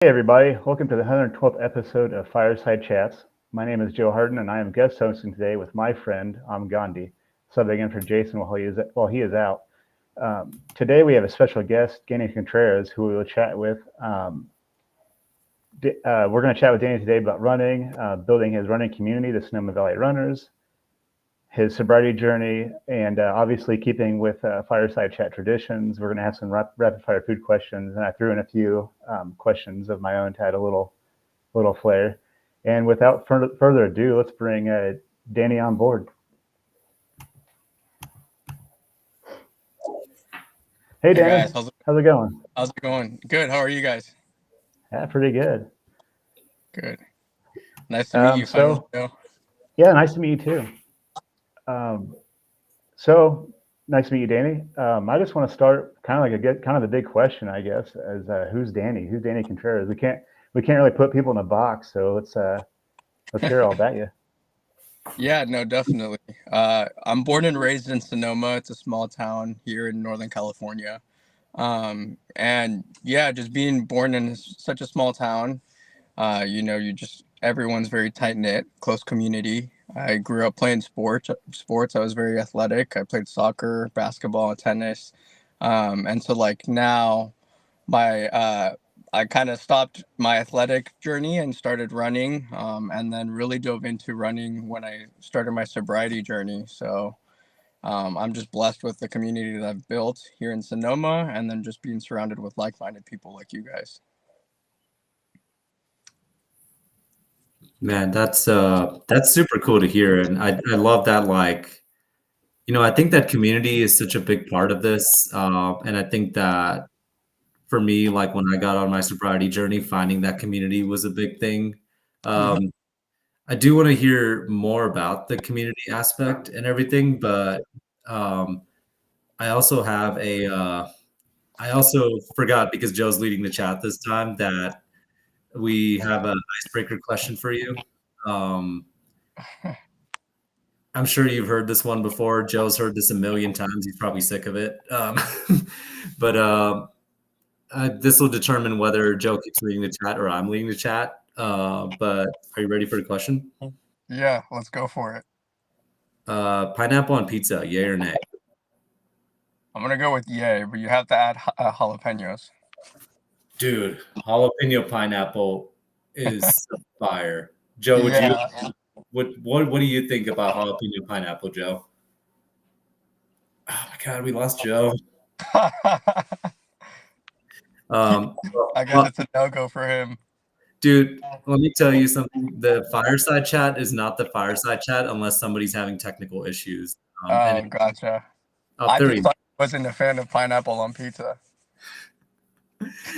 Hey everybody, welcome to the 112th episode of Fireside Chats. My name is Joe Hardin and I am guest hosting today with my friend Gandhi, subbing in for Jason while he is out. Today we have a special guest, Danny Contreras, who we will chat with. We're going to chat with Danny today about running, building his running community, the Sonoma Valley Runners, his sobriety journey, and obviously keeping with fireside chat traditions, we're going to have some rapid fire food questions, and I threw in a few questions of my own to add a little flair. And without further ado, let's bring Danny on board. Hey, Danny, Hey guys, how's it going? how's it going? Good. How are you guys? Yeah, pretty good. Good. Nice to meet Um, you finally, so Joe. yeah, nice to meet you too. Um, so nice to meet you, Danny. I just want to start kind of the big question, I guess, as who's Danny? Who's Danny Contreras? We can't really put people in a box, so let's hear all about you. Yeah, no, definitely. I'm born and raised in Sonoma. It's a small town here in Northern California. And yeah, just being born in such a small town, you just everyone's very tight knit, close community. I grew up playing sports. Sports. I was very athletic. I played soccer, basketball, tennis. And so like now my I kind of stopped my athletic journey and started running, and then really dove into running when I started my sobriety journey. So I'm just blessed with the community that I've built here in Sonoma, and then just being surrounded with like-minded people like you guys. Man, that's super cool to hear, and I love that. I think that community is such a big part of this, and I think that for me, like when I got on my sobriety journey, finding that community was a big thing. Mhm. Um, I do want to hear more about the community aspect and everything, but um, I also have I also forgot because Joe's leading the chat this time that we have an icebreaker question for you. Um, I'm sure you've heard this one before. Joe's heard this a million times. He's probably sick of it. But this will determine whether Joe keeps leading the chat or I'm leading the chat. But are you ready for the question? Yeah, let's go for it. Pineapple on pizza, yay or nay? I'm gonna go with yay, but you have to add jalapenos. Dude, jalapeno pineapple is fire. Joe, would you? Yeah. What do you think about jalapeno pineapple, Joe? Oh my God, we lost Joe. Um, I guess well, it's a no-go for him. Dude, let me tell you something. The fireside chat is not the fireside chat unless somebody's having technical issues. And Oh, gotcha. up I there, just thought he wasn't a fan of pineapple on pizza.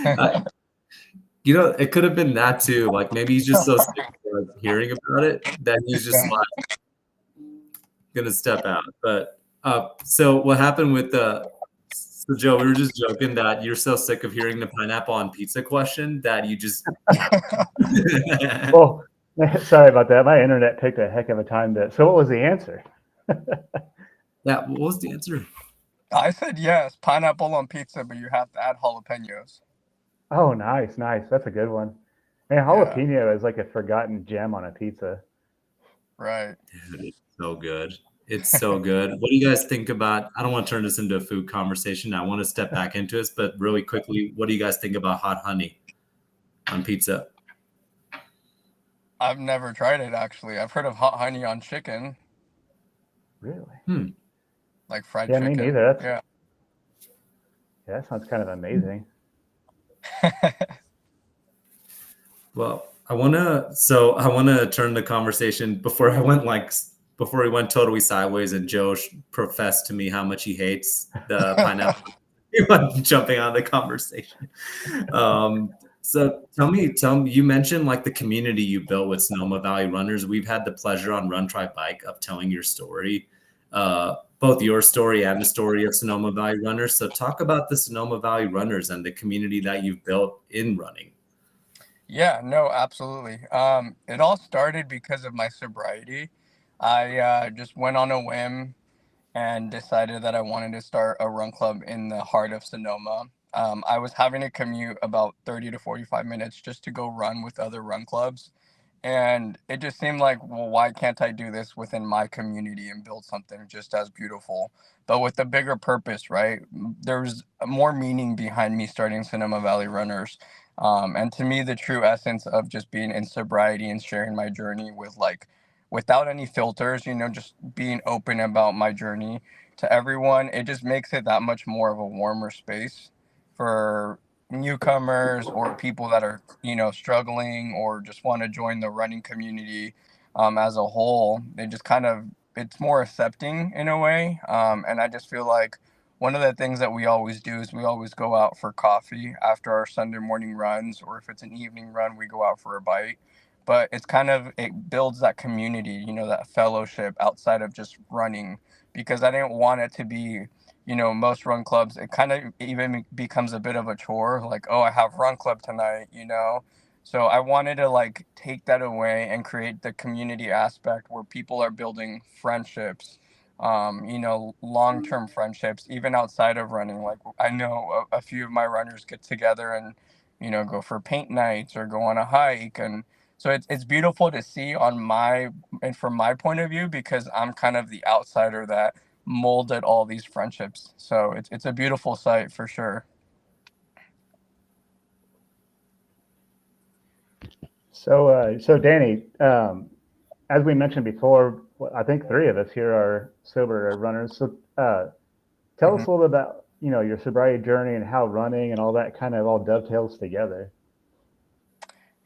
uh, it could have been that too. Like maybe he's just so sick of like, hearing about it that he's just Yeah. like gonna step out. But so what happened with so Joe, we were just joking that you're so sick of hearing the pineapple on pizza question that you just Well, sorry about that. My internet picked a heck of a time to. So what was the answer? What was the answer? I said yes, pineapple on pizza, but you have to add jalapenos. Oh, nice, nice. That's a good one. Man, Yeah, jalapeno is like a forgotten gem on a pizza. right. Dude, it's so good. It's so good. What do you guys think about? I don't want to turn this into a food conversation. I want to step back into this, but really quickly, what do you guys think about hot honey on pizza? I've never tried it actually. I've heard of hot honey on chicken, Really? Hmm. like fried Yeah, me chicken. neither. Yeah. Yeah, that sounds kind of amazing. Well, I want to turn the conversation before we went totally sideways and Joe professed to me how much he hates the pineapple. He went jumping out of the conversation. So tell me, you mentioned like the community you built with Sonoma Valley Runners. We've had the pleasure on Run Try Bike of telling your story, both your story and the story of Sonoma Valley Runners. So talk about the Sonoma Valley Runners and the community that you've built in running. Yeah, no, absolutely. It all started because of my sobriety. I just went on a whim and decided that I wanted to start a run club in the heart of Sonoma. I was having to commute about 30 to 45 minutes just to go run with other run clubs. And it just seemed like, well, why can't I do this within my community and build something just as beautiful, but with a bigger purpose, right? There's more meaning behind me starting Sonoma Valley Runners. And to me, the true essence of just being in sobriety and sharing my journey with like, without any filters, just being open about my journey to everyone, it just makes it that much more of a warmer space for newcomers or people that are struggling or just want to join the running community as a whole. They just kind of, it's more accepting in a way, and I just feel like one of the things that we always do is we always go out for coffee after our Sunday morning runs, or if it's an evening run we go out for a bite. But it's kind of, it builds that community, that fellowship outside of just running, because I didn't want it to be, most run clubs, it kind of even becomes a bit of a chore, like, oh, I have run club tonight. So I wanted to like take that away and create the community aspect where people are building friendships, long-term friendships, even outside of running. Like, I know a few of my runners get together and, go for paint nights or go on a hike. And so it's beautiful to see and from my point of view, because I'm kind of the outsider that molded all these friendships. So it's a beautiful sight for sure. So Danny, as we mentioned before, I think three of us here are sober runners. So tell us a little bit about your sobriety journey and how running and all that kind of all dovetails together.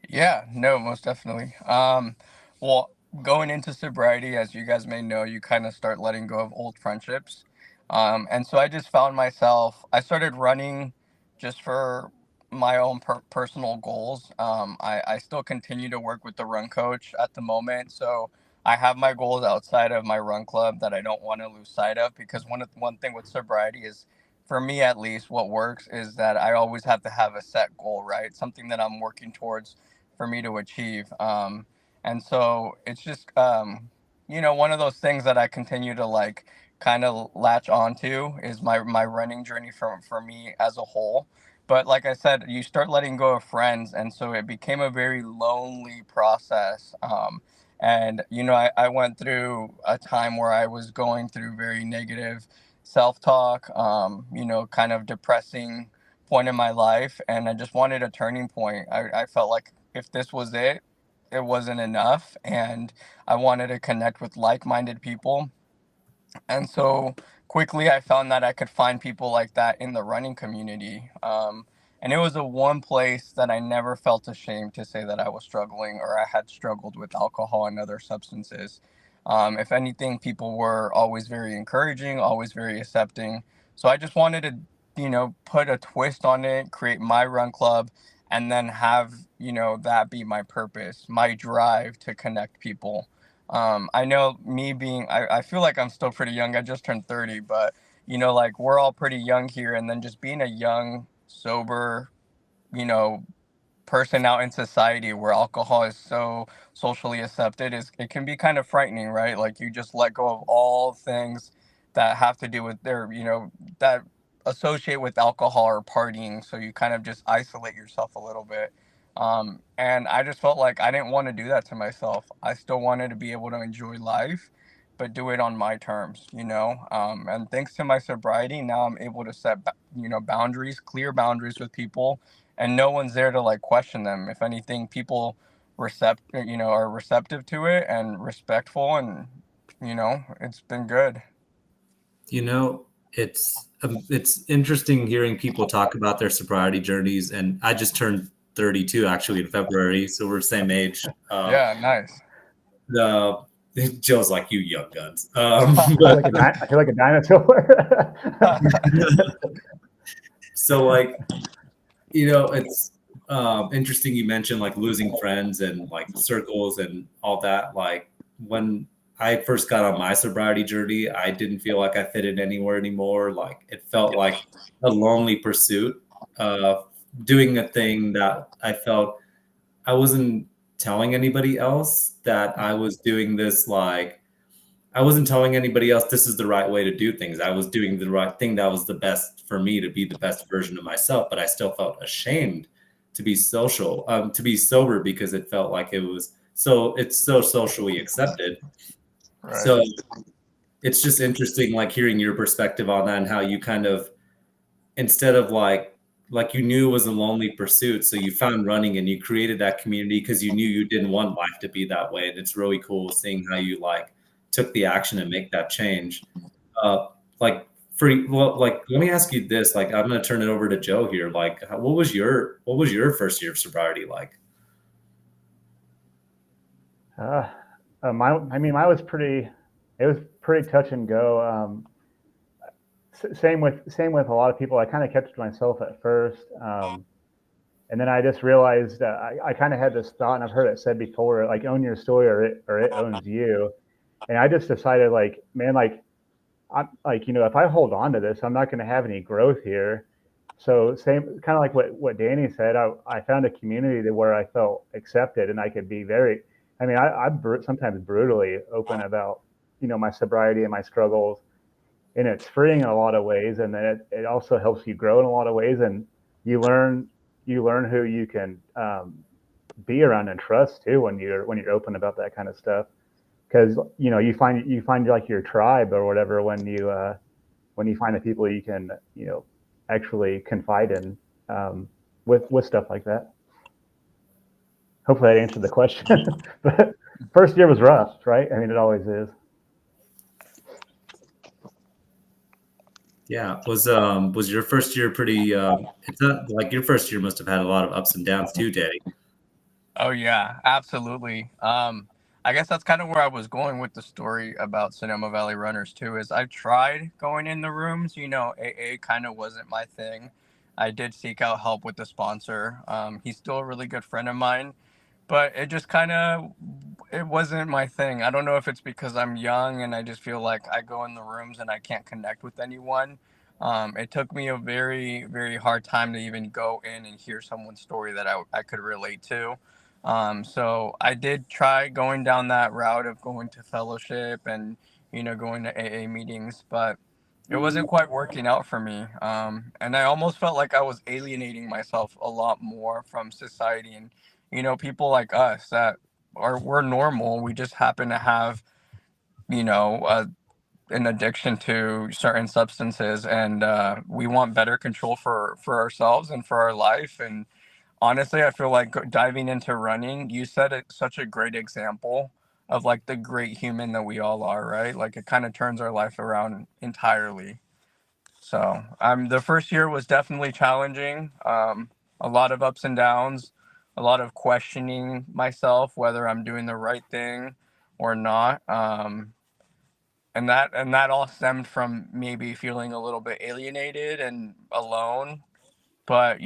Yeah, no, most definitely. Well, going into sobriety, as you guys may know, you kind of start letting go of old friendships. And so I just found myself, I started running just for my own personal goals. I still continue to work with the run coach at the moment. So I have my goals outside of my run club that I don't want to lose sight of, because one thing with sobriety is, for me at least, what works is that I always have to have a set goal, right? Something that I'm working towards for me to achieve. And so it's just, one of those things that I continue to like kind of latch onto is my running journey for me as a whole. But like I said, you start letting go of friends, and so it became a very lonely process. And I went through a time where I was going through very negative self-talk, kind of depressing point in my life, and I just wanted a turning point. I felt like if this was it, it wasn't enough, and I wanted to connect with like-minded people. And so quickly I found that I could find people like that in the running community. And it was the one place that I never felt ashamed to say that I was struggling or I had struggled with alcohol and other substances. If anything, people were always very encouraging, always very accepting. So I just wanted to, put a twist on it, create my run club, and then have, that be my purpose, my drive to connect people. I know me being, I feel like I'm still pretty young. I just turned 30, but like we're all pretty young here. And then just being a young, sober, you know, person out in society where alcohol is so socially accepted, is it can be kind of frightening, right? Like you just let go of all things that have to do with that associate with alcohol or partying, so you kind of just isolate yourself a little bit. And I just felt like I didn't want to do that to myself. I still wanted to be able to enjoy life, but do it on my terms, and thanks to my sobriety, now I'm able to set boundaries, clear boundaries with people, and no one's there to like question them. If anything, people are receptive to it and respectful, and it's been good. It's interesting hearing people talk about their sobriety journeys, and I just turned 32 actually in February, so we're the same age. Yeah, nice. The Joe's like, you young guns. I feel like a dinosaur. So like, it's interesting you mentioned like losing friends and like circles and all that. Like when I first got on my sobriety journey, I didn't feel like I fit in anywhere anymore. Like it felt like a lonely pursuit of doing a thing that I felt I wasn't telling anybody else that I was doing this. Like I wasn't telling anybody else this is the right way to do things. I was doing the right thing that was the best for me to be the best version of myself, but I still felt ashamed to be to be sober, because it felt like it's so socially accepted. Right. So it's just interesting, like hearing your perspective on that and how you kind of, instead of like you knew it was a lonely pursuit, so you found running and you created that community because you knew you didn't want life to be that way. And it's really cool seeing how you like took the action and make that change. Like let me ask you this, like I'm going to turn it over to Joe here. Like what was your first year of sobriety like? Mine was pretty touch and go. Same with a lot of people. I kind of kept it to myself at first. And then I just realized I kind of had this thought, and I've heard it said before, like own your story or it owns you. And I just decided, like, man, like, I'm like, if I hold on to this, I'm not going to have any growth here. So same, kind of like what Danny said, I found a community where I felt accepted, and I could be I'm sometimes brutally open about, my sobriety and my struggles, and it's freeing in a lot of ways. And then it also helps you grow in a lot of ways. And you learn who you can be around and trust too when you're open about that kind of stuff. Because you find like your tribe or whatever when you find the people you can actually confide in with stuff like that. Hopefully that answered the question. But first year was rough, right? I mean, it always is. Yeah, was your first year pretty? It's not like your first year must have had a lot of ups and downs too, Danny. Oh yeah, absolutely. I guess that's kind of where I was going with the story about Sonoma Valley Runners too. Is I tried going in the rooms, AA kind of wasn't my thing. I did seek out help with the sponsor. He's still a really good friend of mine, but it just it wasn't my thing. I don't know if it's because I'm young and I just feel like I go in the rooms and I can't connect with anyone. It took me a very, very hard time to even go in and hear someone's story that I could relate to. So I did try going down that route of going to fellowship and, going to AA meetings, but it wasn't quite working out for me. And I almost felt like I was alienating myself a lot more from society and, people like us that we're normal. We just happen to have, an addiction to certain substances, and we want better control for ourselves and for our life. And honestly, I feel like diving into running, you set such a great example of like the great human that we all are, right? Like it kind of turns our life around entirely. So the first year was definitely challenging. A lot of ups and downs, a lot of questioning myself whether I'm doing the right thing or not. And that all stemmed from maybe feeling a little bit alienated and alone. But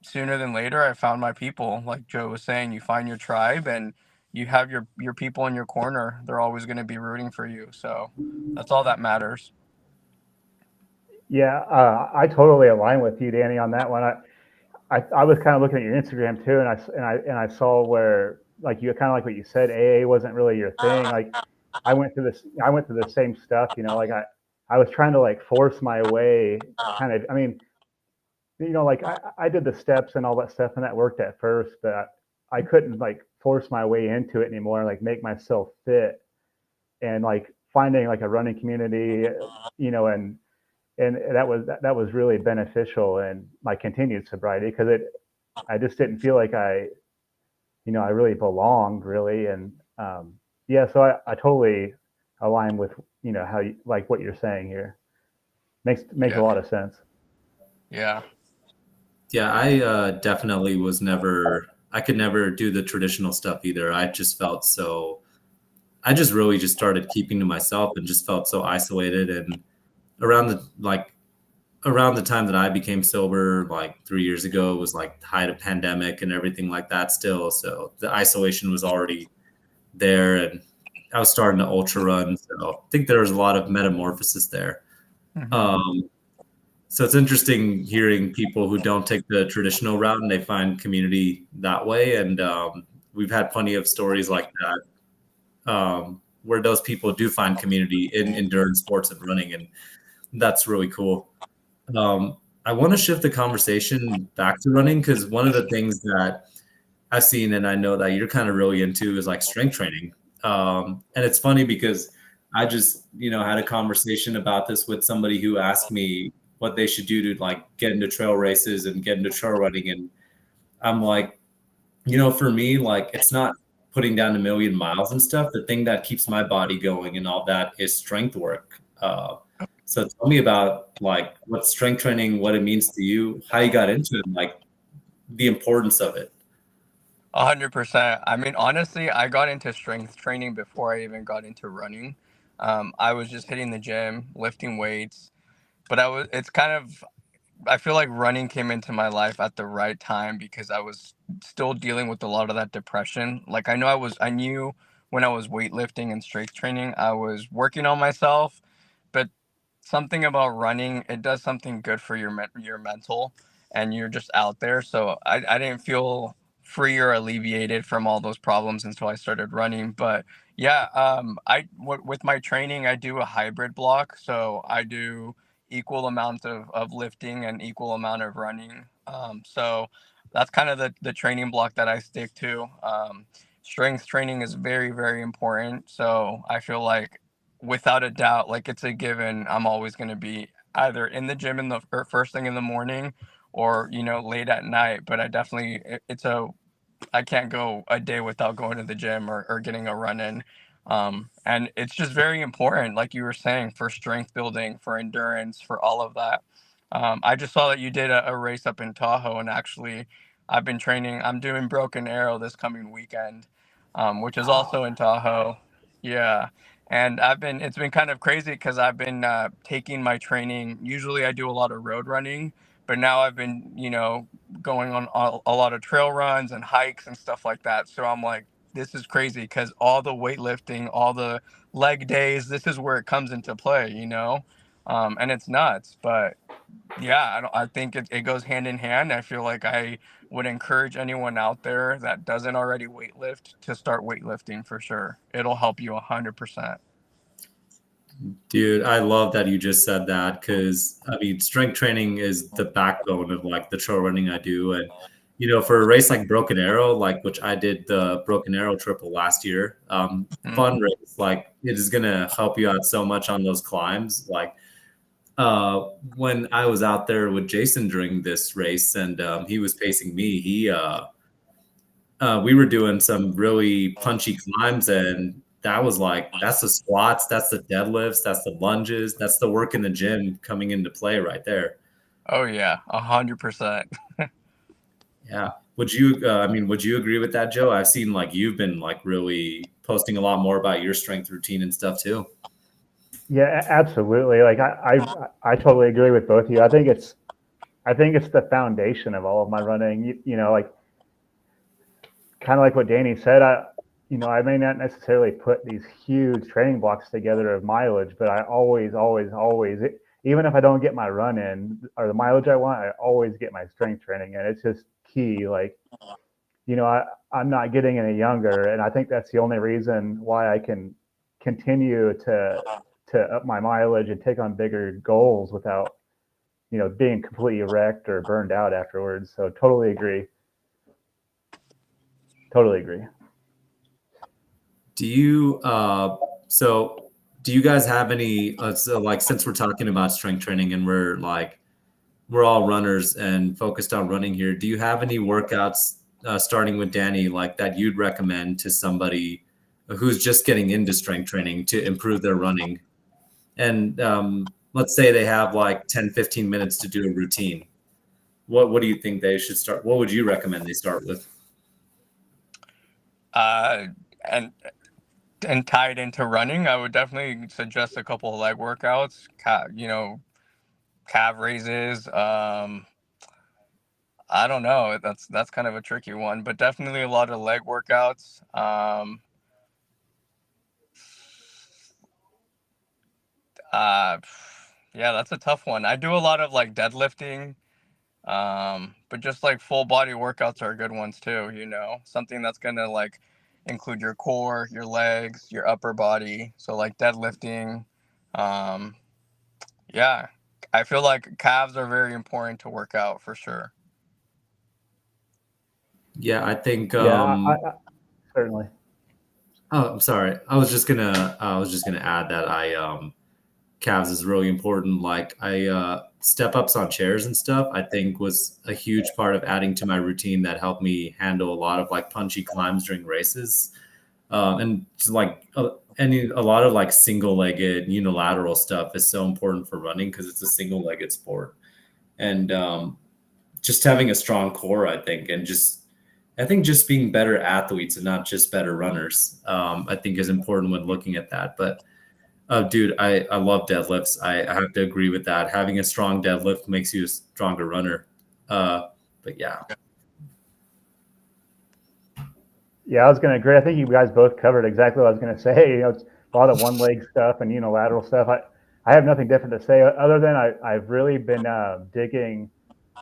sooner than later, I found my people. Like Joe was saying, you find your tribe, and you have your people in your corner. They're always going to be rooting for you. So that's all that matters. Yeah, I totally align with you, Danny, on that one. I was kind of looking at your Instagram too, and I saw where, like, you kind of like what you said, AA wasn't really your thing. Like I went through the same stuff, like I was trying to like force my way, kind of. I mean, like I did the steps and all that stuff, and that worked at first, but I couldn't like force my way into it anymore, like make myself fit. And like finding like a running community, and that was really beneficial in my continued sobriety, because I just didn't feel like I really belonged really. And yeah, so I totally align with how you, like what you're saying here. Makes a lot of sense. Yeah. Yeah, I definitely I could never do the traditional stuff either. I just really just started keeping to myself and just felt so isolated. And around the time that I became sober, like 3 years ago, it was like the height of pandemic and everything like that still. So the isolation was already there, and I was starting to ultra run. So I think there was a lot of metamorphosis there. Mm-hmm. So it's interesting hearing people who don't take the traditional route and they find community that way. And we've had plenty of stories like that, where those people do find community in endurance sports and running, and that's really cool. I want to shift the conversation back to running because one of the things that I've seen and I know that you're kind of really into is like strength training. And it's funny because I just, had a conversation about this with somebody who asked me what they should do to like get into trail races and get into trail running. And I'm like, for me, like it's not putting down 1,000,000 miles and stuff. The thing that keeps my body going and all that is strength work. So tell me about like what strength training, what it means to you, how you got into it, and, like the importance of it. 100%. I mean, honestly, I got into strength training before I even got into running. I was just hitting the gym, lifting weights, but it's kind of, I feel like running came into my life at the right time because I was still dealing with a lot of that depression. Like I knew when I was weightlifting and strength training, I was working on myself, but something about running, it does something good for your mental, and you're just out there. So I didn't feel free or alleviated from all those problems until I started running. But yeah, with my training, I do a hybrid block. So I do equal amount of lifting and equal amount of running. So that's kind of the training block that I stick to. Strength training is very, very important. So I feel like without a doubt, like it's a given, I'm always going to be either in the gym or first thing in the morning or, late at night. But I definitely, I can't go a day without going to the gym or getting a run in. And it's just very important, like you were saying, for strength building, for endurance, for all of that. I just saw that you did a race up in Tahoe, and actually, I've been training. I'm doing Broken Arrow this coming weekend, which is also in Tahoe. Yeah. And it's been kind of crazy because I've been taking my training. Usually I do a lot of road running, but now I've been, going on a lot of trail runs and hikes and stuff like that. So I'm like, this is crazy because all the weightlifting, all the leg days, this is where it comes into play, and it's nuts. But yeah, I think it goes hand in hand. I feel like I would encourage anyone out there that doesn't already weightlift to start weightlifting for sure. It'll help you 100%. Dude, I love that you just said that because I mean, strength training is the backbone of like the trail running I do. And, for a race like Broken Arrow, like which I did the Broken Arrow triple last year, fun race, like it is going to help you out so much on those climbs. Like, when I was out there with Jason during this race and he was pacing me, we were doing some really punchy climbs, and that was like that's the squats, that's the deadlifts, that's the lunges, that's the work in the gym coming into play right there. Oh yeah, 100%. Yeah. Would you agree with that, Joe? I've seen like you've been like really posting a lot more about your strength routine and stuff too. Yeah, absolutely. Like I totally agree with both of you. I think it's the foundation of all of my running. Like kind of like what Danny said. I may not necessarily put these huge training blocks together of mileage, but I always, even if I don't get my run in or the mileage I want, I always get my strength training in. It's just key. Like, I'm not getting any younger, and I think that's the only reason why I can continue to up my mileage and take on bigger goals without, being completely wrecked or burned out afterwards. So totally agree. Totally agree. Do you do you guys have any so like since we're talking about strength training and we're all runners and focused on running here, do you have any workouts starting with Danny like that you'd recommend to somebody who's just getting into strength training to improve their running? And let's say they have like 10-15 minutes to do a routine. What do you think they should start? What would you recommend they start with? And tied into running, I would definitely suggest a couple of leg workouts, calf raises. I don't know. That's kind of a tricky one, but definitely a lot of leg workouts. Yeah, that's a tough one. I do a lot of like deadlifting, but just like full body workouts are good ones too. Something that's gonna like include your core, your legs, your upper body. So like deadlifting. Yeah, I feel like calves are very important to work out for sure. Yeah, I think Yeah, certainly. oh, I'm sorry. I was just gonna add that calves is really important. Like step ups on chairs and stuff, I think was a huge part of adding to my routine that helped me handle a lot of like punchy climbs during races. And just like a lot of like single legged unilateral stuff is so important for running because it's a single legged sport. And just having a strong core, I think, and I think just being better athletes and not just better runners, I think is important when looking at that. But dude, I love deadlifts. I have to agree with that. Having a strong deadlift makes you a stronger runner. But yeah. Yeah, I was going to agree. I think you guys both covered exactly what I was going to say. It's a lot of one leg stuff and unilateral stuff. I have nothing different to say other than I've really been digging,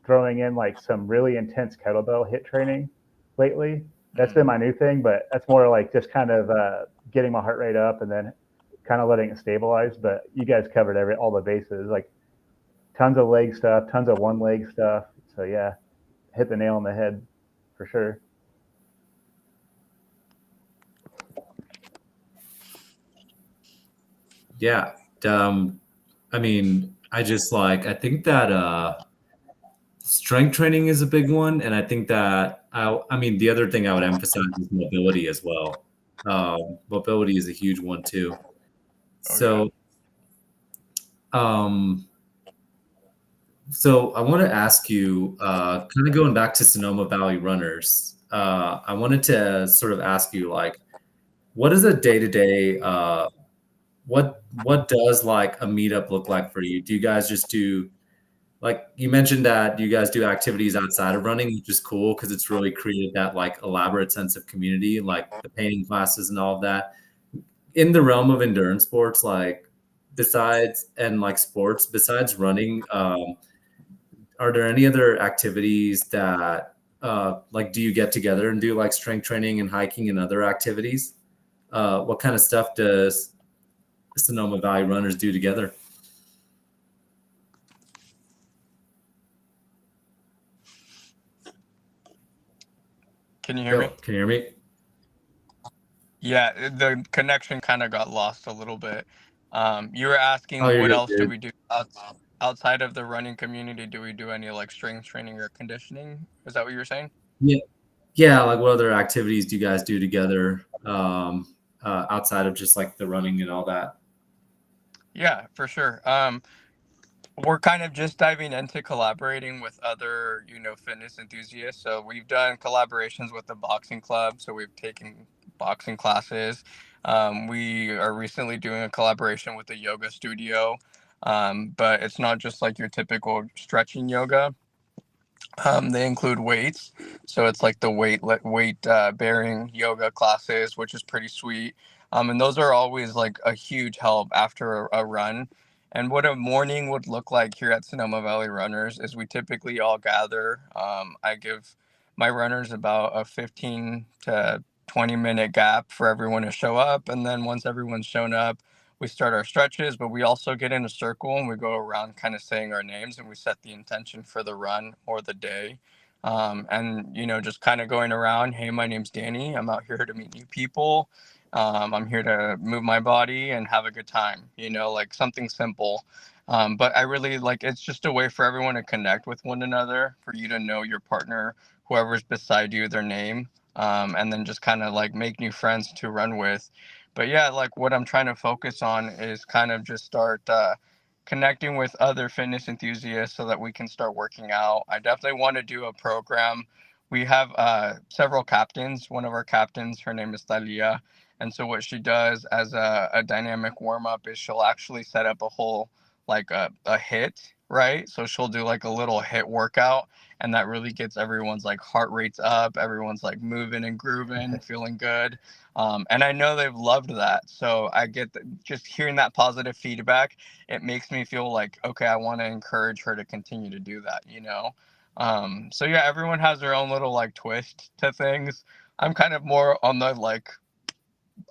throwing in like some really intense kettlebell hit training lately. That's been my new thing, but that's more like just kind of getting my heart rate up and then kind of letting it stabilize. But you guys covered all the bases, like tons of leg stuff, tons of one leg stuff. So yeah, hit the nail on the head for sure. Yeah. I mean, I think that strength training is a big one. And I think that, I mean, the other thing I would emphasize is mobility as well. Mobility is a huge one too. Oh yeah. So, um, so I want to ask you, kind of going back to Sonoma Valley Runners, I wanted to sort of ask you, like, what is a day to day? What does like a meetup look like for you? Do you guys just do like you mentioned that you guys do activities outside of running, which is cool because it's really created that like elaborate sense of community, like the painting classes and all of that. In the realm of endurance sports, like besides running, are there any other activities that like do you get together and do like strength training and hiking and other activities? What kind of stuff does Sonoma Valley Runners do together? Can you hear me? Bill, can you hear me? Yeah, the connection kind of got lost a little bit. You were Oh, asking you're what good, else do dude. we do outside of the running community? Do we do any like strength training or conditioning? Is that what you were saying? Yeah, yeah. Like, what other activities do you guys do together outside of just like the running and all that? Yeah, for sure. We're kind of just diving into collaborating with other, fitness enthusiasts. So we've done collaborations with the boxing club. So we've taken boxing classes. We are recently doing a collaboration with a yoga studio. But it's not just like your typical stretching yoga. They include weights, so it's like the weight bearing yoga classes, which is pretty sweet. And those are always like a huge help after a run. And what a morning would look like here at Sonoma Valley Runners is we typically all gather. I give my runners about a 15 to 20-minute gap for everyone to show up, and then once everyone's shown up, we start our stretches, but we also get in a circle and we go around kind of saying our names and we set the intention for the run or the day. And, just kind of going around, hey, my name's Danny. I'm out here to meet new people. I'm here to move my body and have a good time, like something simple. But I really like it's just a way for everyone to connect with one another, for you to know your partner, whoever's beside you, their name, and then just kind of like make new friends to run with. But yeah, like what I'm trying to focus on is kind of just start connecting with other fitness enthusiasts so that we can start working out. I definitely want to do a program. We have several captains. One of our captains, her name is Thalia. And so what she does as a dynamic warm up is she'll actually set up a whole like a hit, right? So she'll do like a little hit workout, and that really gets everyone's like heart rates up. Everyone's like moving and grooving, feeling good. And I know they've loved that. So I get just hearing that positive feedback, it makes me feel like, okay, I want to encourage her to continue to do that, So yeah, everyone has their own little like twist to things. I'm kind of more on the, like,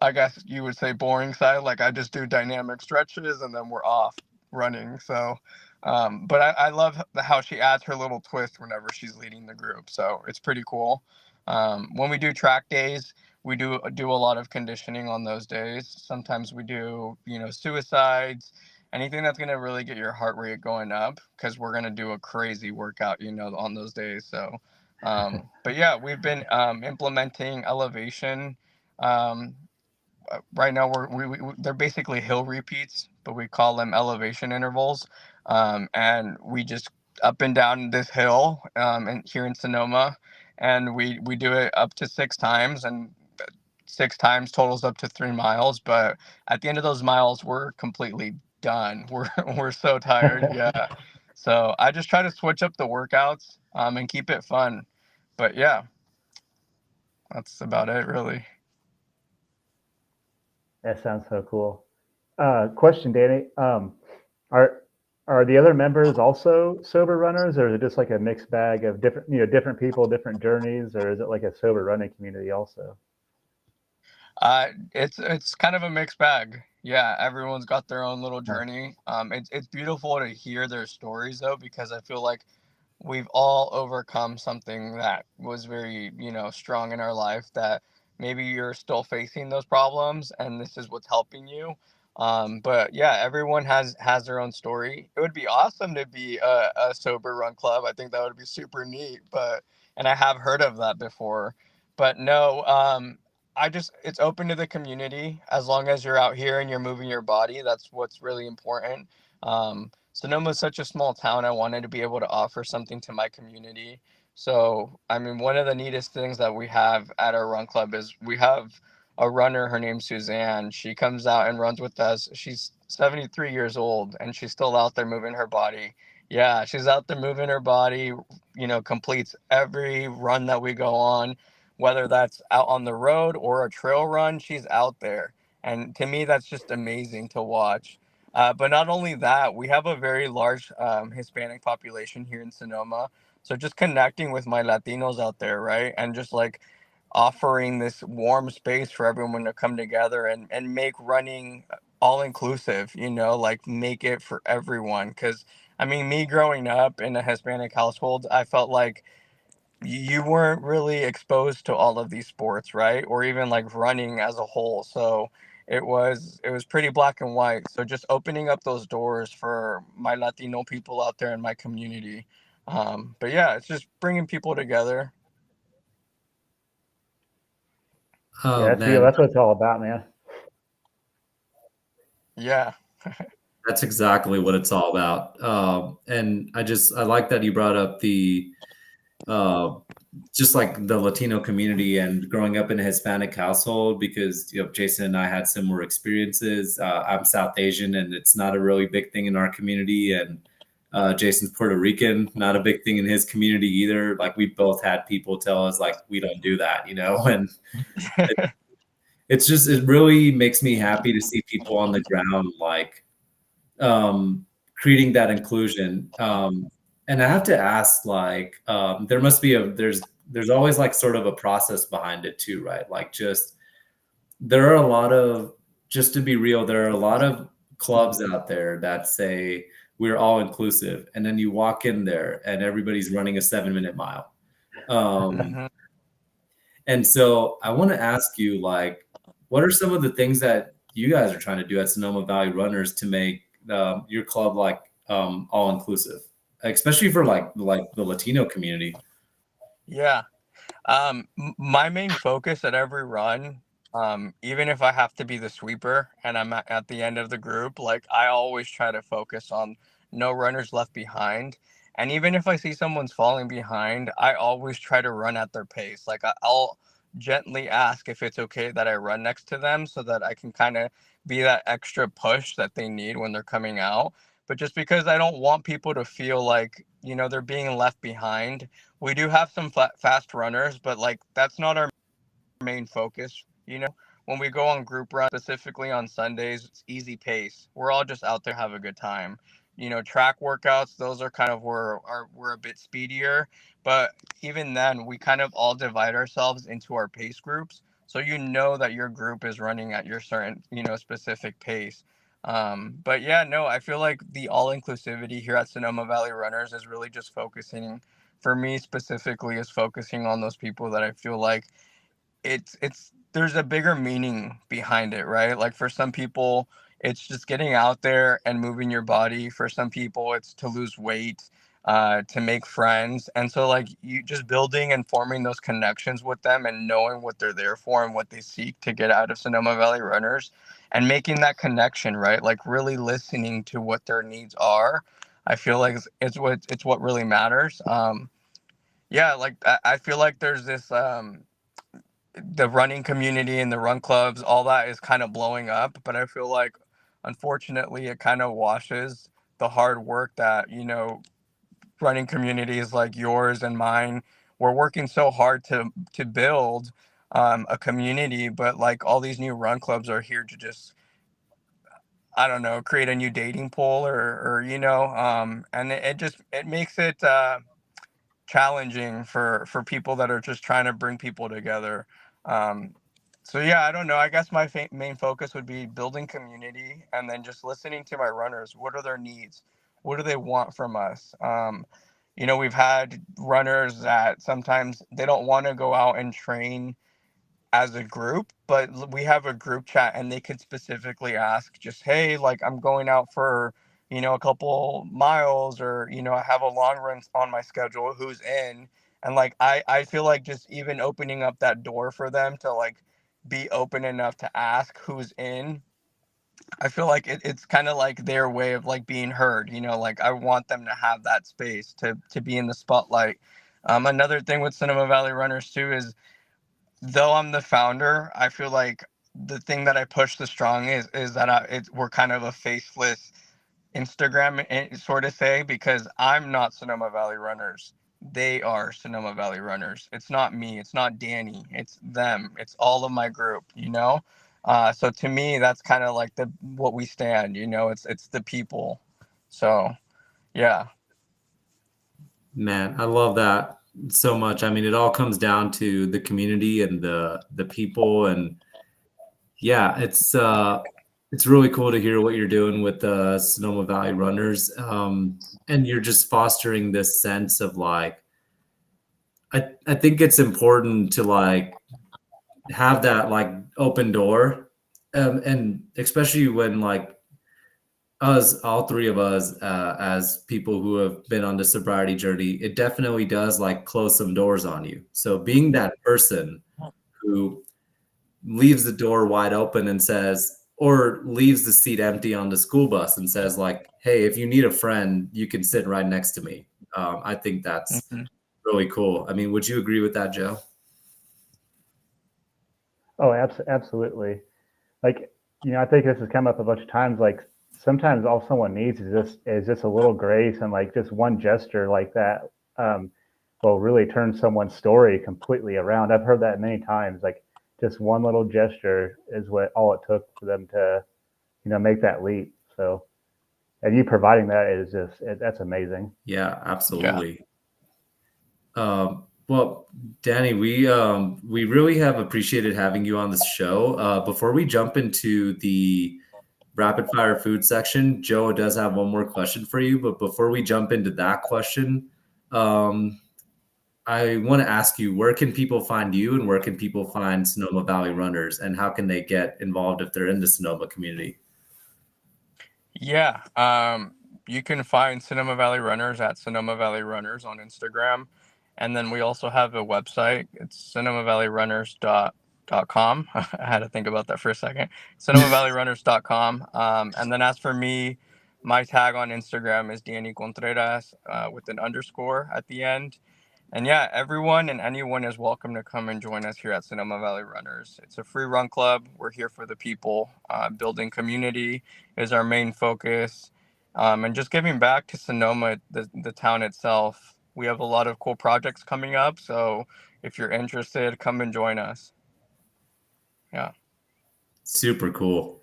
I guess you would say boring side. Like, I just do dynamic stretches and then we're off running. So, but I love how she adds her little twist whenever she's leading the group. So it's pretty cool. When we do track days, we do a lot of conditioning on those days. Sometimes we do, suicides, anything that's going to really get your heart rate going up, because we're going to do a crazy workout, on those days. So, but yeah, we've been implementing elevation. Um, right now they're basically hill repeats, but we call them elevation intervals. And we just up and down this hill, and here in Sonoma, and we do it up to 6 times, and 6 times totals up to 3 miles. But at the end of those miles, we're completely done. We're so tired. Yeah. So I just try to switch up the workouts, and keep it fun. But yeah, that's about it, really. That sounds so cool. Question, Danny. Are are the other members also sober runners, or is it just like a mixed bag of different people, different journeys, or is it like a sober running community also? It's kind of a mixed bag. Yeah, everyone's got their own little Nice. journey. It's beautiful to hear their stories though, because I feel like we've all overcome something that was very, strong in our life, that maybe you're still facing those problems and this is what's helping you. But yeah, everyone has their own story. It would be awesome to be a sober run club. I think that would be super neat, and I have heard of that before. But no, it's open to the community. As long as you're out here and you're moving your body, that's what's really important. Sonoma is such a small town. I wanted to be able to offer something to my community. So, I mean, one of the neatest things that we have at our run club is we have a runner. Her name's Suzanne. She comes out and runs with us. She's 73 years old and she's still out there moving her body. Yeah, she's out there moving her body, completes every run that we go on, whether that's out on the road or a trail run, she's out there. And to me, that's just amazing to watch. But not only that, we have a very large Hispanic population here in Sonoma. So just connecting with my Latinos out there, right? And just like offering this warm space for everyone to come together and make running all inclusive, like make it for everyone. Because, I mean, me growing up in a Hispanic household, I felt like you weren't really exposed to all of these sports, right? Or even like running as a whole. So it was pretty black and white. So just opening up those doors for my Latino people out there in my community. But yeah, it's just bringing people together. Yeah, Oh that's beautiful. man, That's what it's all about, man. Yeah. that's exactly what it's all about. And I like that you brought up the uh, just like the Latino community and growing up in a Hispanic household, because Jason and I had similar experiences. I'm South Asian, and it's not a really big thing in our community, and Jason's Puerto Rican, not a big thing in his community either. Like, we both had people tell us like we don't do that, and it really makes me happy to see people on the ground like creating that inclusion. And I have to ask, like, there must be there's always like sort of a process behind it too, right? Like, there are a lot of just to be real, there are a lot of clubs out there that say we're all inclusive, and then you walk in there and everybody's running a 7-minute mile. Um, Mhm. and so I want to ask you, like, what are some of the things that you guys are trying to do at Sonoma Valley Runners to make your club like all inclusive, especially for like the Latino community? Yeah. My main focus at every run, even if I have to be the sweeper and I'm at the end of the group, like I always try to focus on no runners left behind. And even if I see someone's falling behind, I always try to run at their pace. Like I'll gently ask if it's okay that I run next to them so that I can kind of be that extra push that they need when they're coming out. But just because I don't want people to feel like, they're being left behind, we do have some fast runners, but like that's not our main focus. When we go on group runs, specifically on Sundays, it's easy pace. We're all just out there have a good time. track workouts, those are kind of we're a bit speedier. But even then, we kind of all divide ourselves into our pace groups. So that your group is running at your certain, specific pace. But yeah, no, I feel like the all-inclusivity here at Sonoma Valley Runners is really just focusing, for me specifically, is focusing on those people that I feel like it's there's a bigger meaning behind it, right? Like for some people, it's just getting out there and moving your body. For some people, it's to lose weight, to make friends. And so like you just building and forming those connections with them and knowing what they're there for and what they seek to get out of Sonoma Valley Runners and making that connection, right? Like really listening to what their needs are. I feel like it's what really matters. Yeah, like I feel like there's this the running community and the run clubs, all that is kind of blowing up. But I feel like, unfortunately, it kind of washes the hard work that, running communities like yours and mine, we're working so hard to build a community. But like all these new run clubs are here to just, I don't know, create a new dating pool and it makes it challenging for people that are just trying to bring people together. Um, so yeah, I don't know. I guess my main focus would be building community and then just listening to my runners. What are their needs? What do they want from us? We've had runners that sometimes they don't want to go out and train as a group, but we have a group chat and they could specifically ask just, hey, like I'm going out for, a couple miles or, I have a long run on my schedule, who's in? And like, I feel like just even opening up that door for them to like be open enough to ask who's in. I feel like it's kind of like their way of like being heard, like I want them to have that space to be in the spotlight. Another thing with Sonoma Valley Runners too is, though I'm the founder, I feel like the thing that I push the strong is that we're kind of a faceless Instagram sort of say, because I'm not Sonoma Valley Runners. They are Sonoma Valley Runners. It's not me. It's not Danny. It's them. It's all of my group. So to me, that's kind of like what we stand. It's the people. So yeah. Man, I love that so much. I mean, it all comes down to the community and the people, and yeah, it's really cool to hear what you're doing with the Sonoma Valley Runners, and you're just fostering this sense of like, I think it's important to like have that like open door, and especially when like us, all three of us, as people who have been on the sobriety journey, it definitely does like close some doors on you. So being that person who leaves the door wide open and says, or leaves the seat empty on the school bus and says like, hey, if you need a friend, you can sit right next to me. I think that's Mhm. really cool. I mean, would you agree with that, Joe? Oh, absolutely. Like, I think this has come up a bunch of times. Like, sometimes all someone needs is just a little grace, and like just one gesture like that will really turn someone's story completely around. I've heard that many times. Like, just one little gesture is all it took for them to, make that leap. So, and you providing that is that's amazing. Yeah, Yeah. absolutely. Well, Danny, we really have appreciated having you on this show. Before we jump into the rapid fire food section, Joe does have one more question for you. But before we jump into that question, I want to ask you, where can people find you and where can people find Sonoma Valley Runners, and how can they get involved if they're in the Sonoma community? Yeah. You can find Sonoma Valley Runners at Sonoma Valley Runners on Instagram. And then we also have a website. It's sonomavalleyrunners.com. I had to think about that for a second. sonomavalleyrunners.com. And then as for me, my tag on Instagram is Danny Contreras with an underscore at the end. And yeah, everyone and anyone is welcome to come and join us here at Sonoma Valley Runners. It's a free run club. We're here for the people. Building community is our main focus. And just giving back to Sonoma, the town itself. We have a lot of cool projects coming up. So if you're interested, come and join us. Yeah. Super cool.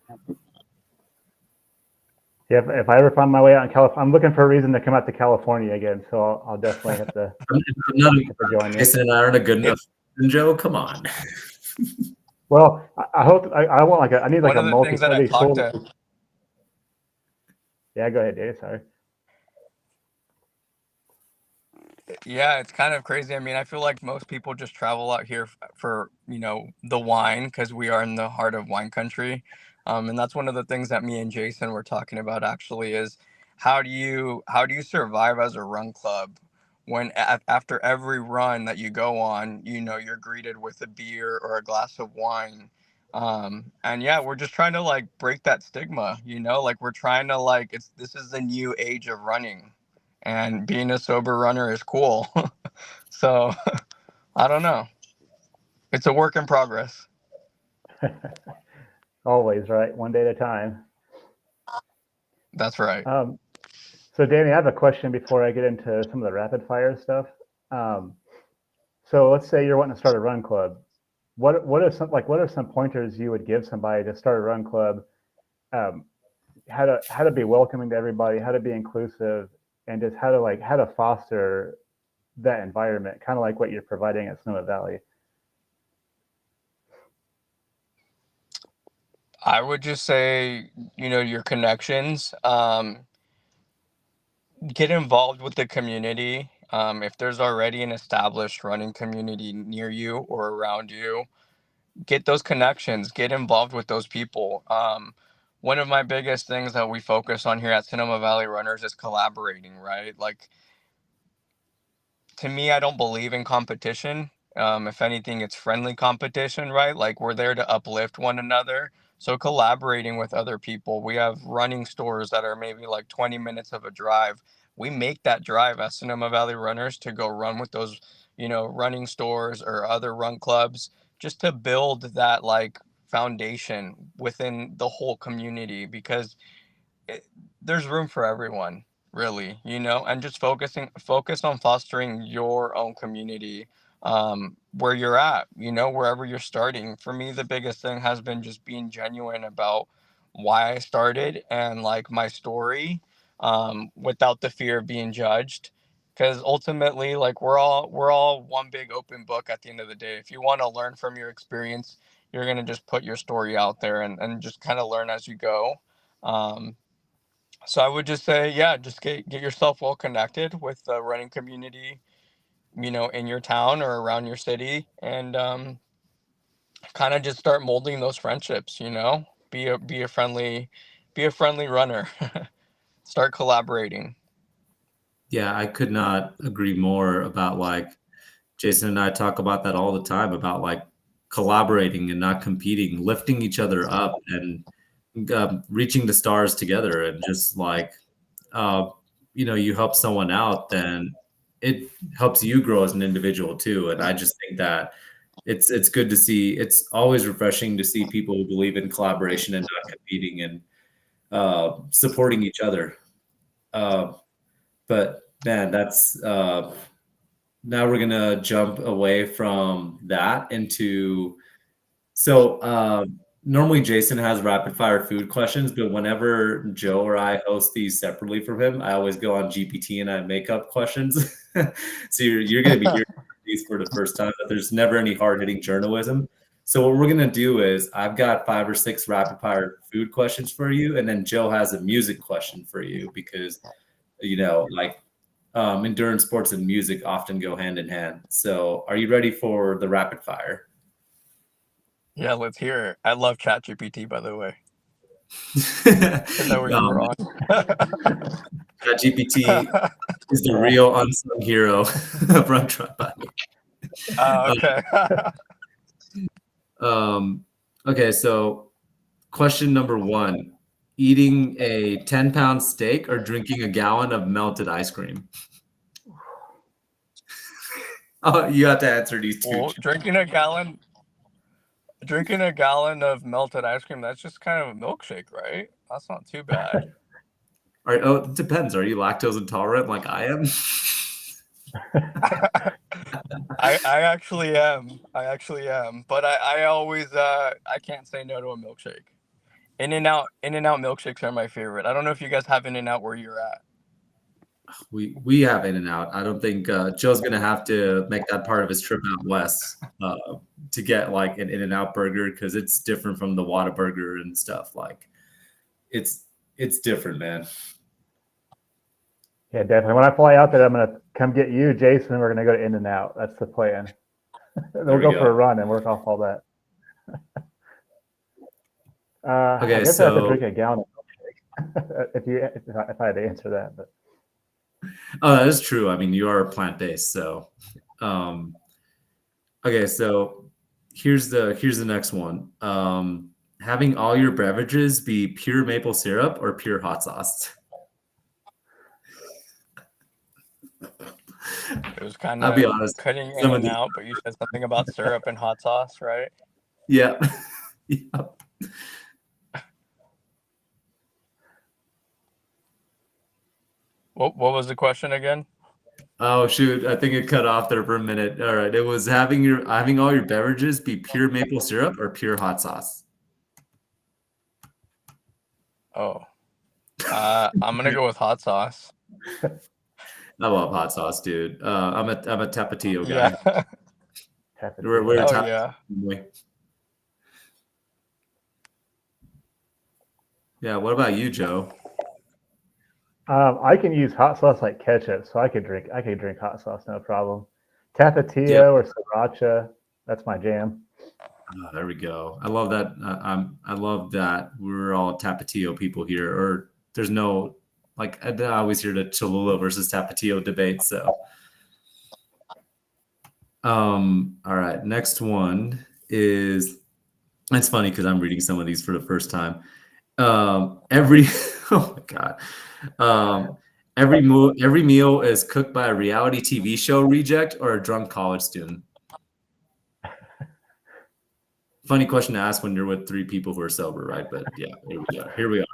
Yeah, if I ever find my way out in California, I'm looking for a reason to come out to California again. So I'll definitely have to join you. Jason and I aren't a good enough. Joe, come on. Well, I hope I want I need like one a of the things that I talked to. Yeah, go ahead, Dave. Sorry. Yeah, it's kind of crazy. I mean, I feel like most people just travel out here for, the wine because we are in the heart of wine country. And that's one of the things that me and Jason were talking about actually is how do you survive as a run club when after every run that you go on, you're greeted with a beer or a glass of wine. And yeah, we're just trying to like break that stigma, like we're trying to like this is the new age of running. And being a sober runner is cool. So I don't know. It's a work in progress. Always, right? One day at a time. That's right. So Danny, I have a question before I get into some of the rapid fire stuff. So let's say you're wanting to start a run club. What are some pointers you would give somebody to start a run club? How to be welcoming to everybody, how to be inclusive, and just how to foster that environment, kind of like what you're providing at Sonoma Valley. I would just say, your connections. Get involved with the community. If there's already an established running community near you or around you, get those connections. Get involved with those people. One of my biggest things that we focus on here at Sonoma Valley Runners is collaborating, right? Like, to me, I don't believe in competition. If anything, it's friendly competition, right? Like we're there to uplift one another. So collaborating with other people. We have running stores that are maybe like 20 minutes of a drive. We make that drive as Sonoma Valley Runners to go run with those, running stores or other run clubs, just to build that like foundation within the whole community because there's room for everyone really, and just focus on fostering your own community where you're at, wherever you're starting. For me, the biggest thing has been just being genuine about why I started and like my story, without the fear of being judged, because ultimately like we're all one big open book at the end of the day. If you want to learn from your experience, you're going to just put your story out there and just kind of learn as you go. So I would just say, yeah, just get yourself well connected with the running community, in your town or around your city, and kind of just start molding those friendships. Be a friendly runner. Start collaborating. Yeah, I could not agree more about like Jason and I talk about that all the time about like collaborating and not competing, lifting each other up and reaching the stars together and just like you help someone out, then it helps you grow as an individual too. And I just think that it's good to see. It's always refreshing to see people who believe in collaboration and not competing and supporting each other. But man, that's now we're gonna jump away from that into normally Jason has rapid fire food questions, but whenever Joe or I host these separately from him, I always go on GPT and I make up questions. So you're going to be hearing these for the first time, but there's never any hard hitting journalism. So what we're going to do is I've got 5 or 6 rapid fire food questions for you. And then Joe has a music question for you because, endurance sports and music often go hand in hand. So are you ready for the rapid fire? Yeah, let's hear it. I love ChatGPT, by the way. Is that where you were on? ChatGPT is the real unsung hero of Run Trot Bike. Okay. Okay, so question number 1. Eating a 10-pound steak or drinking a gallon of melted ice cream? Oh, you have to answer these two. Well, drinking a gallon of melted ice cream, that's just kind of a milkshake, right? That's not too bad. It depends. Are you lactose intolerant like I am? I actually am. But I always I can't say no to a milkshake. In-N-Out milkshakes are my favorite. I don't know if you guys have In-N-Out where you're at. We have In-N-Out. I don't think Joe's gonna have to make that part of his trip out west to get like an In-N-Out burger because it's different from the Whataburger and stuff. Like it's different, man. Yeah, definitely. When I fly out there, I'm gonna come get you, Jason. We're gonna go to In-N-Out. That's the plan. Then we'll go for a run and work off all that. Okay, I guess I have to so drink a gallon of milkshake if I had to answer that. But oh, that is true. I mean, you are plant-based, so okay. So here's the next one. Having all your beverages be pure maple syrup or pure hot sauce. It was kind I'll be of honest. cutting in Some of and these, out, but you said something about syrup and hot sauce, right? yeah. Yeah. What was the question again? Oh shoot, I think it cut off there for a minute. All right, it was having all your beverages be pure maple syrup or pure hot sauce. Oh, I'm gonna go with hot sauce. I love hot sauce, dude. I'm a Tapatio guy. Yeah. We're a Oh Tapatio yeah. family. Yeah. What about you, Joe? I can use hot sauce like ketchup, so I could drink hot sauce, no problem. Tapatio Yep. or sriracha, that's my jam. Oh, there we go. I love that. I love that we're all Tapatio people here. Or there's no like I always hear the Cholula versus Tapatio debate. So, all right. Next one is. It's funny because I'm reading some of these for the first time. Every oh my god. Every meal is cooked by a reality TV show reject or a drunk college student. Funny question to ask when you're with three people who are sober, right? But yeah, here we are.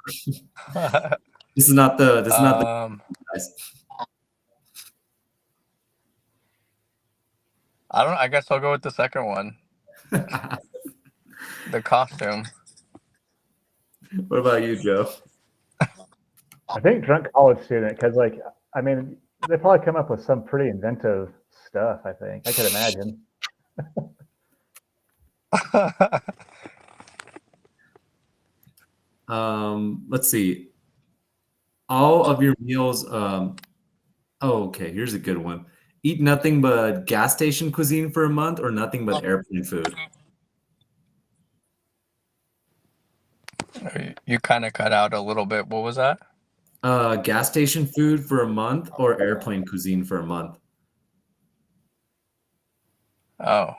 This is not the guys. I guess I'll go with the second one. The costume. What about you, Joe? I think drunk college student, because I mean, they probably come up with some pretty inventive stuff. I think I could imagine. Let's see. All of your meals. Okay, here's a good one. Eat nothing but gas station cuisine for a month, or nothing but airplane food. You kind of cut out a little bit. What was that? Gas station food for a month, or airplane cuisine for a month. Oh,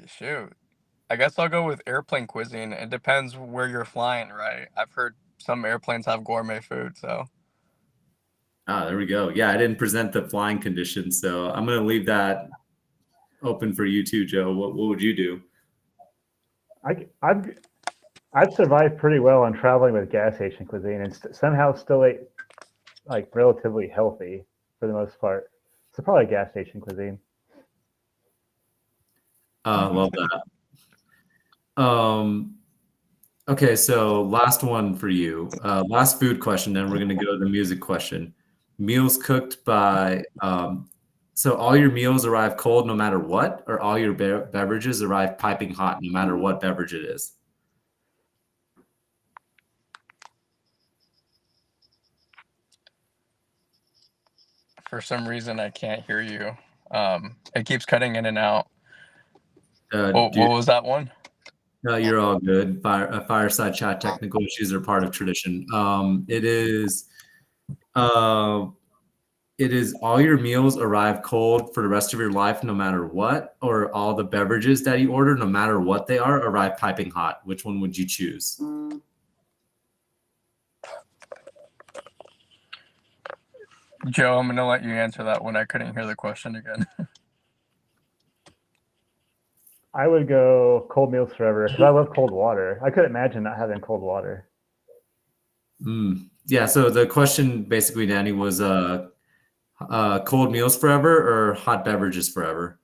shoot. I guess I'll go with airplane cuisine. It depends where you're flying, right? I've heard some airplanes have gourmet food, so. There we go. Yeah, I didn't present the flying conditions, so I'm going to leave that open for you too, Joe. What would you do? I've survived pretty well on traveling with gas station cuisine and somehow still ate like relatively healthy for the most part. So probably gas station cuisine. Love that. Okay, so last one for you. Last food question, then we're going to go to the music question. Meals cooked by so all your meals arrive cold no matter what, or all your beverages arrive piping hot no matter what beverage it is? For some reason, I can't hear you. It keeps cutting in and out. What was that one? No, you're all good. Fireside chat technical issues are part of tradition. It is all your meals arrive cold for the rest of your life, no matter what, or all the beverages that you order, no matter what they are, arrive piping hot. Which one would you choose? Joe, I'm going to let you answer that one. I couldn't hear the question again. I would go cold meals forever because I love cold water. I could imagine not having cold water. Yeah, so the question basically, Danny, was cold meals forever or hot beverages forever?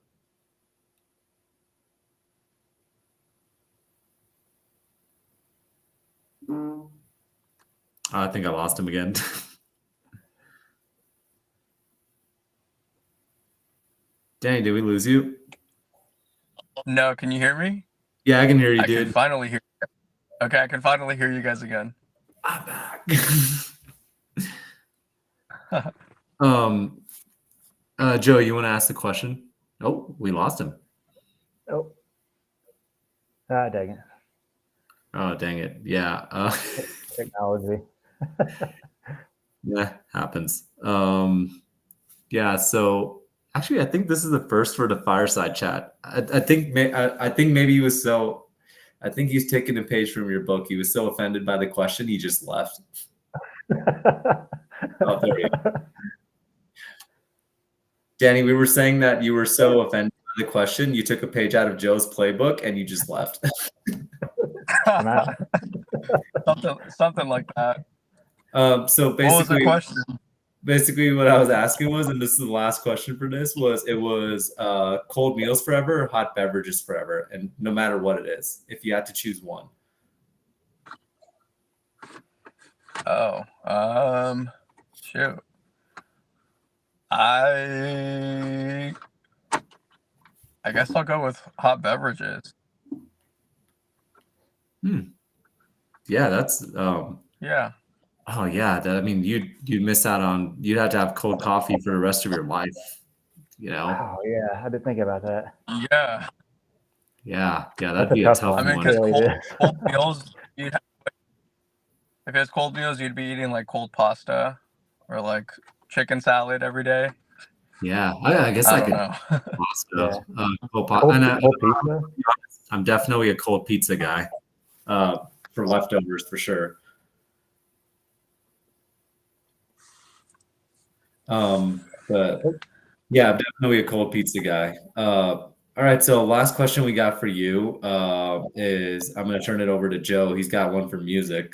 I think I lost him again. Danny, did we lose you? No, can you hear me? Yeah, I can hear you, I dude. can finally hear. Okay, I can finally hear you guys again. I'm back. Joe, you want to ask the question? Oh, we lost him. Oh, dang it. Oh, dang it. Yeah. Technology. Yeah, happens. Yeah, so actually, I think this is the first for the fireside chat. I think maybe he was so. I think he's taking a page from your book. He was so offended by the question, he just left. Oh, there you go. Danny, we were saying that you were so offended by the question, you took a page out of Joe's playbook and you just left. I'm out. something like that. So What was the basically, question? what I was asking was, and this is the last question for this, was cold meals forever or hot beverages forever, and no matter what it is, if you had to choose one. Oh, shoot. I guess I'll go with hot beverages. Yeah, that's Yeah. Oh yeah, I mean, you'd miss out on. You'd have to have cold coffee for the rest of your life. You know. Oh yeah, I didn't think about that. Yeah. Yeah, That's that'd a be a tough tough one. I mean, one. because Really is. cold meals, if it's cold meals, you'd be eating like cold pasta or like chicken salad every day. Yeah, I guess I I don't could. know. Pasta, Yeah. cold Cold pizza. I'm definitely a cold pizza guy. For leftovers for sure. But yeah, I'm definitely a cold pizza guy. All right, so last question we got for you is I'm going to turn it over to Joe. He's got one for music,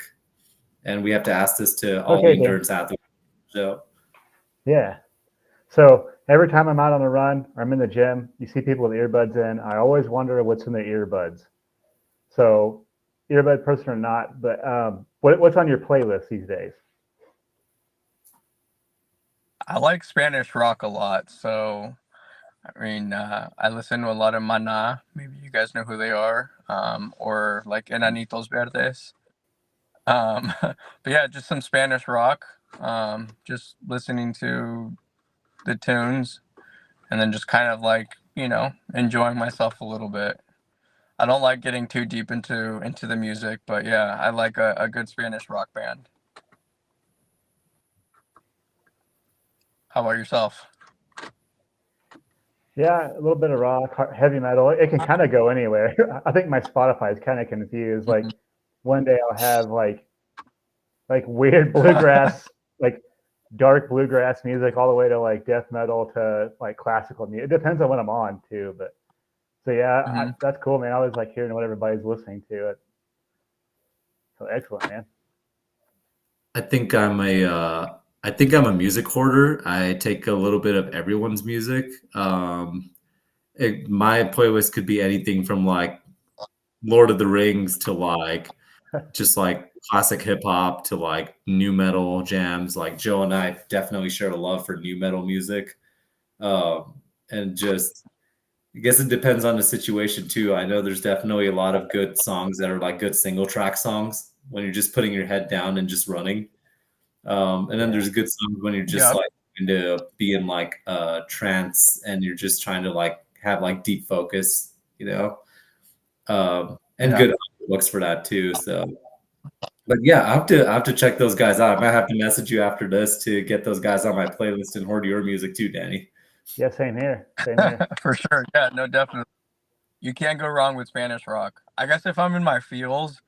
and we have to ask this to all the endurance athletes. So yeah. So every time I'm out on a run or I'm in the gym, you see people with earbuds in. I always wonder what's in their earbuds. So earbud person or not, but what's on your playlist these days? I like Spanish rock a lot, so I mean, I listen to a lot of Maná. Maybe you guys know who they are, or like Enanitos Verdes. But yeah, just some Spanish rock. Just listening to the tunes, and then just kind of like enjoying myself a little bit. I don't like getting too deep into the music, but yeah, I like a good Spanish rock band. How about yourself? Yeah, a little bit of rock, heavy metal. It can kind of go anywhere. I think my Spotify is kind of confused. Like one day I'll have like weird bluegrass, like dark bluegrass music, all the way to like death metal to like classical music. It depends on what I'm on too. But so yeah, that's cool, man. I always like hearing what everybody's listening to. So excellent, man. I think I'm a music hoarder. I take a little bit of everyone's music. My playlist could be anything from like Lord of the Rings to like just like classic hip hop to like new metal jams. Like Joe and I definitely share a love for new metal music. And just I guess it depends on the situation too. I know there's definitely a lot of good songs that are like good single track songs when you're just putting your head down and just running. And then there's good songs when you're just like into being like trance and you're just trying to like have like deep focus, and good books for that too. So, but yeah, I have to check those guys out. I might have to message you after this to get those guys on my playlist and hoard your music too, Danny. Yeah, same here. Same here. For sure. Yeah, no, definitely. You can't go wrong with Spanish rock. I guess if I'm in my feels,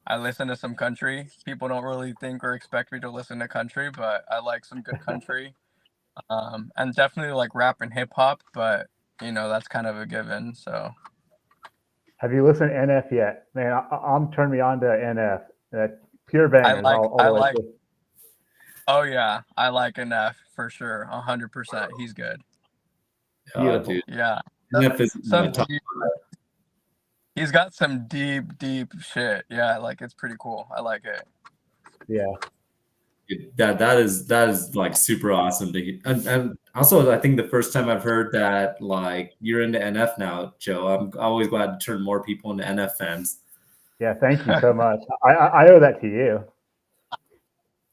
I listen to some country. People don't really think or expect me to listen to country, but I like some good country. And definitely like rap and hip hop, but that's kind of a given. So have you listened to NF yet? Man, I'm turning me on to NF. That pure bangers all the way through. Oh yeah, I like NF for sure. 100%. He's good. Beautiful. Dude. Yeah. NF is He's got some deep shit. Yeah, like it's pretty cool. I like it. Yeah. That is like super awesome to hear. And also, I think the first time I've heard that like you're into NF now, Joe. I'm always glad to turn more people into NF fans. Yeah, thank you so much. I owe that to you.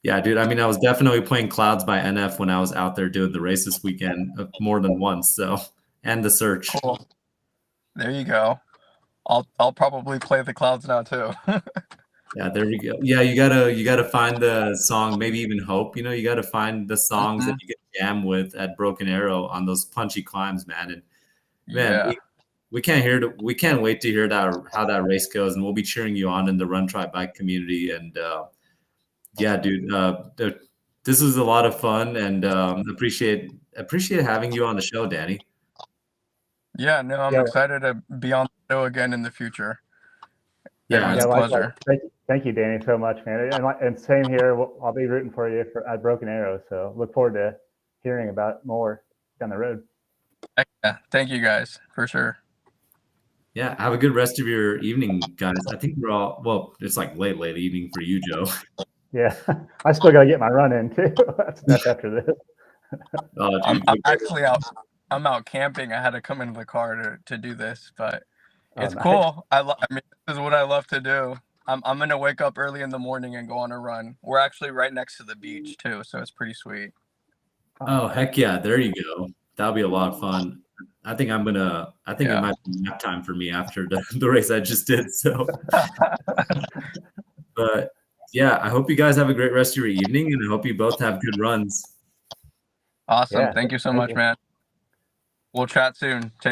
Yeah, dude. I mean, I was definitely playing Clouds by NF when I was out there doing the race this weekend more than once. So, and the search. Cool. There you go. I'll probably play the Clouds now too. Yeah, there we go. Yeah, you gotta find the song, maybe even Hope. You know, you gotta find the songs that you can jam with at Broken Arrow on those punchy climbs, man. And man, Yeah. we can't wait to hear how that race goes, and we'll be cheering you on in the Run Tri Bike community. And yeah, dude, this was a lot of fun, and appreciate having you on the show, Danny. Yeah, no, I'm excited to be on the show again in the future. Yeah, It's a pleasure. Thank you, Danny, so much, man. And same here. I'll be rooting for you at Broken Arrow. So look forward to hearing about more down the road. Yeah, thank you guys for sure. Yeah, have a good rest of your evening, guys. I think we're all well. It's like late evening for you, Joe. Yeah, I still got to get my run in too. That's after this. I'm actually out. I'm out camping. I had to come into the car to do this, but it's cool. I mean, this is what I love to do. I'm gonna wake up early in the morning and go on a run. We're actually right next to the beach too, so it's pretty sweet. Oh heck yeah! There you go. That'll be a lot of fun. I think it might be nap time for me after the race I just did. So, but yeah, I hope you guys have a great rest of your evening, and I hope you both have good runs. Awesome. Thank you so much, man. We'll chat soon. Take care.